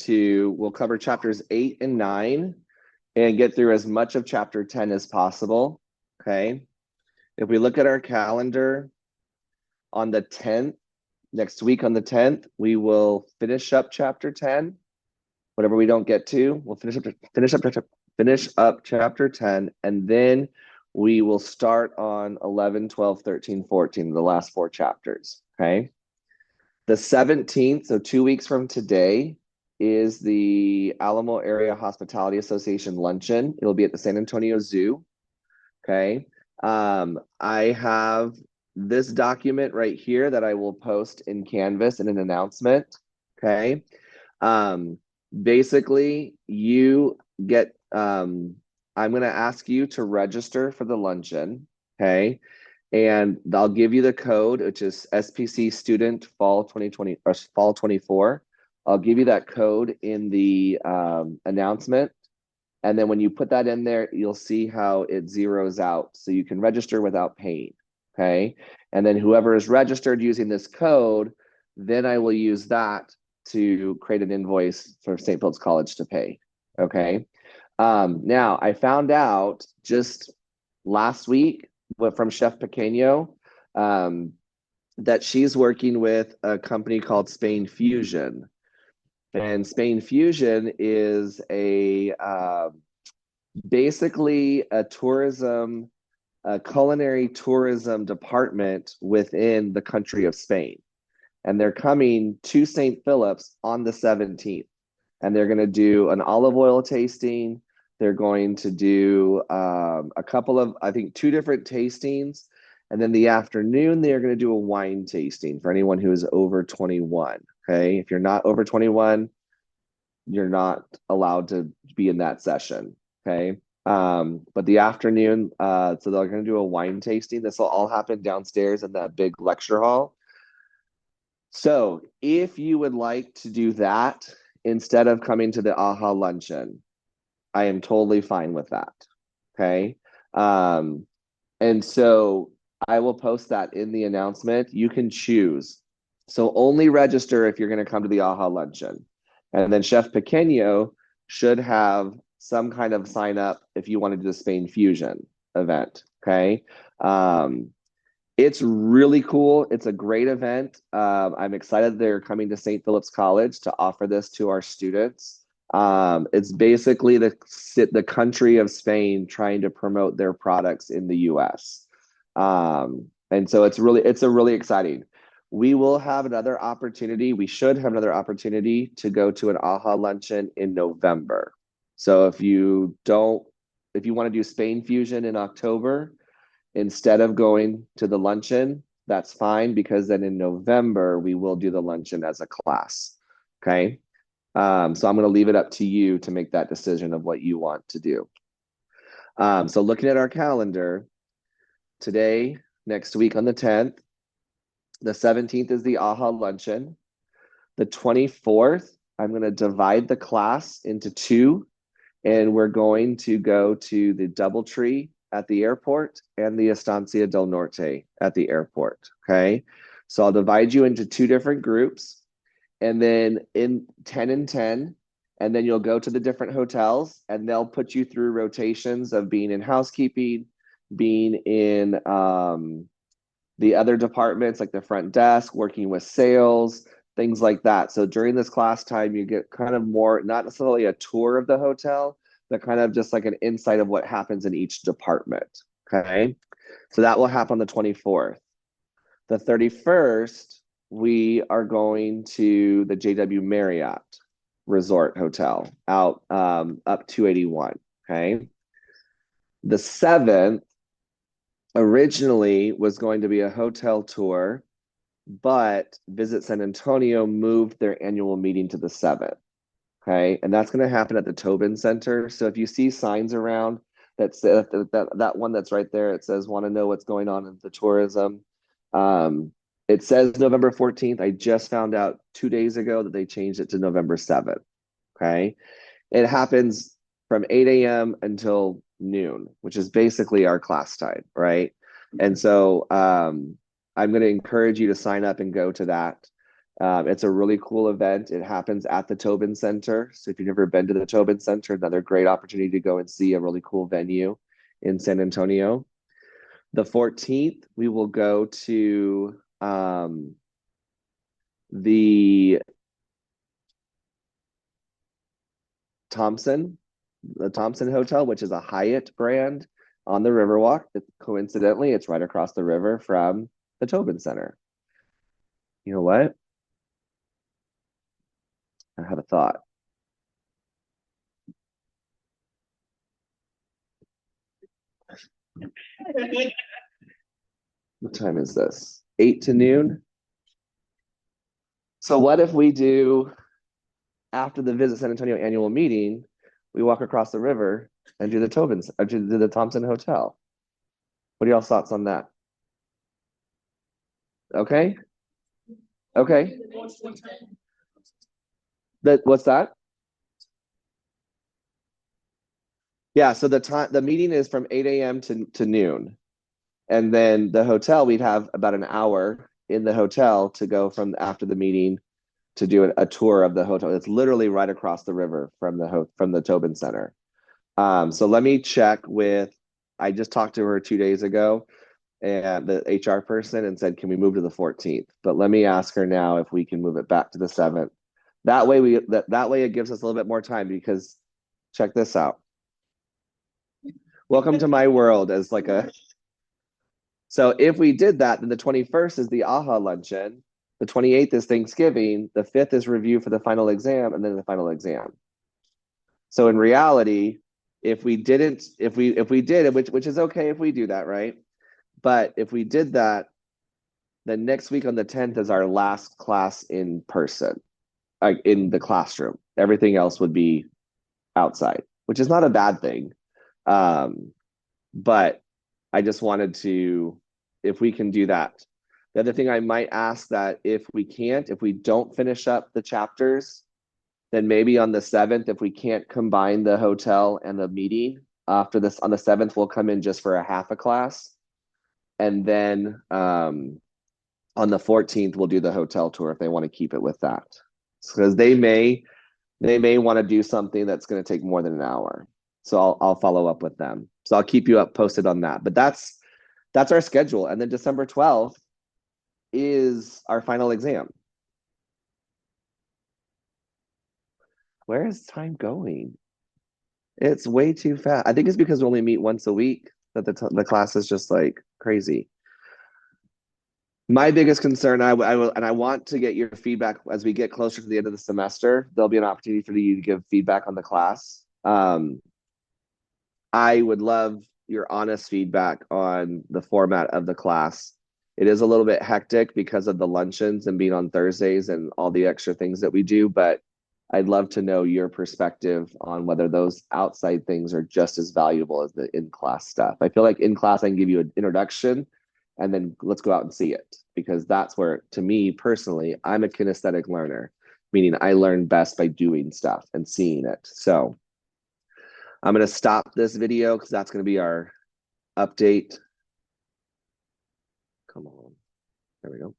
we'll cover chapters 8 and 9 and get through as much of chapter 10 as possible. Okay. If we look at our calendar on the 10th, next week on the 10th, we will finish up chapter 10. Whatever we don't get to, we'll finish up chapter 10, and then we will start on 11, 12, 13, 14, the last 4 chapters. Okay. The 17th, so 2 weeks from today, is the Alamo Area Hospitality Association luncheon. It'll be at the San Antonio Zoo. Okay. I have this document right here that I will post in Canvas in an announcement. Okay. Basically, you get, I'm going to ask you to register for the luncheon. Okay. And I'll give you the code, which is SPC Student Fall 2020 or Fall 24. I'll give you that code in the announcement. And then when you put that in there, you'll see how it zeroes out. So you can register without paying. Okay. And then whoever is registered using this code, then I will use that to create an invoice for St. Philip's College to pay. Okay. Now, I found out just last week from Chef Pequeño that she's working with a company called Spain Fusion. And Spain Fusion is a basically a culinary tourism department within the country of Spain. And they're coming to St. Philip's on the 17th. And they're going to do an olive oil tasting. They're going to do a couple of, I think, 2 different tastings. And then the afternoon, they're going to do a wine tasting for anyone who is over 21. Okay. If you're not over 21, you're not allowed to be in that session. Okay. But the afternoon, so they're going to do a wine tasting. This will all happen downstairs in that big lecture hall. So if you would like to do that instead of coming to the AHA luncheon, I am totally fine with that. Okay. And so I will post that in the announcement. You can choose. So only register if you're going to come to the AHA luncheon. And then Chef Pequeño should have some kind of sign up if you want to do the Spain Fusion event. Okay. It's really cool. It's a great event. I'm excited they're coming to St. Philip's College to offer this to our students. It's basically the country of Spain trying to promote their products in the US. And so it's a really exciting. We will have another opportunity. We should have another opportunity to go to an AHA luncheon in November. So if you want to do Spain Fusion in October, instead of going to the luncheon, that's fine, because then in November, we will do the luncheon as a class. Okay. So I'm going to leave it up to you to make that decision of what you want to do. So looking at our calendar, today, next week on the 10th, the 17th is the AHA luncheon. The 24th, I'm going to divide the class into 2, and we're going to go to the DoubleTree at the airport and the Estancia del Norte at the airport. Okay. So I'll divide you into 2 different groups, and then in 10 and 10, and then you'll go to the different hotels, and they'll put you through rotations of being in housekeeping, being in the other departments like the front desk, working with sales, things like that. So during this class time, you get kind of more, not necessarily a tour of the hotel, but kind of just like an insight of what happens in each department. Okay. So that will happen on the 24th. The 31st, we are going to the JW Marriott Resort Hotel out up 281. Okay. The 7th originally was going to be a hotel tour, but Visit San Antonio moved their annual meeting to the 7th. Okay. And that's going to happen at the Tobin Center. So if you see signs around that one that's right there, it says, want to know what's going on in the tourism. It says November 14th. I just found out 2 days ago that they changed it to November 7th. Okay. It happens from 8 a.m. until noon, which is basically our class time, right? And so I'm going to encourage you to sign up and go to that. It's a really cool event. It happens at the Tobin Center. So if you've never been to the Tobin Center, another great opportunity to go and see a really cool venue in San Antonio. The 14th, we will go to the Thompson Hotel, which is a Hyatt brand on the Riverwalk. Coincidentally, it's right across the river from the Tobin Center. You know what? I had a thought. What time is this? 8 to noon? So what if we do, after the Visit San Antonio annual meeting, we walk across the river and do the Tobin's, or do the Thompson Hotel? What are y'all's thoughts on that? Okay. Okay. What's that? Yeah, so the meeting is from 8 a.m. to noon. And then the hotel, we'd have about an hour in the hotel to go from after the meeting to do a tour of the hotel. It's literally right across the river from the Tobin Center. So let me check with. I just talked to her 2 days ago, and the HR person, and said, "Can we move to the 14th?" But let me ask her now if we can move it back to the 7th. That way that way it gives us a little bit more time, because check this out. Welcome to my world as like a. So if we did that, then the 21st is the AHA luncheon. The 28th is Thanksgiving. The 5th is review for the final exam, and then the final exam. So in reality, if we did, which is okay if we do that, right? But if we did that, then next week on the 10th is our last class in person, like in the classroom. Everything else would be outside, which is not a bad thing. But I just wanted to, if we can do that. The other thing I might ask, that if we don't finish up the chapters, then maybe on the 7th, if we can't combine the hotel and the meeting, after this on the 7th, we'll come in just for a half a class. And then on the 14th, we'll do the hotel tour if they want to keep it with that. Because they may want to do something that's going to take more than an hour. So I'll follow up with them. So I'll keep you up posted on that. But that's our schedule. And then December 12th is our final exam. Where is time going? It's way too fast. I think it's because we only meet once a week that the class is just like crazy. My biggest concern, I will, and I want to get your feedback as we get closer to the end of the semester. There'll be an opportunity for you to give feedback on the class. I would love your honest feedback on the format of the class. It is a little bit hectic because of the luncheons and being on Thursdays and all the extra things that we do, but I'd love to know your perspective on whether those outside things are just as valuable as the in-class stuff. I feel like in class I can give you an introduction and then let's go out and see it, because that's where, to me personally, I'm a kinesthetic learner, meaning I learn best by doing stuff and seeing it. So I'm going to stop this video because that's going to be our update. Come on. There we go.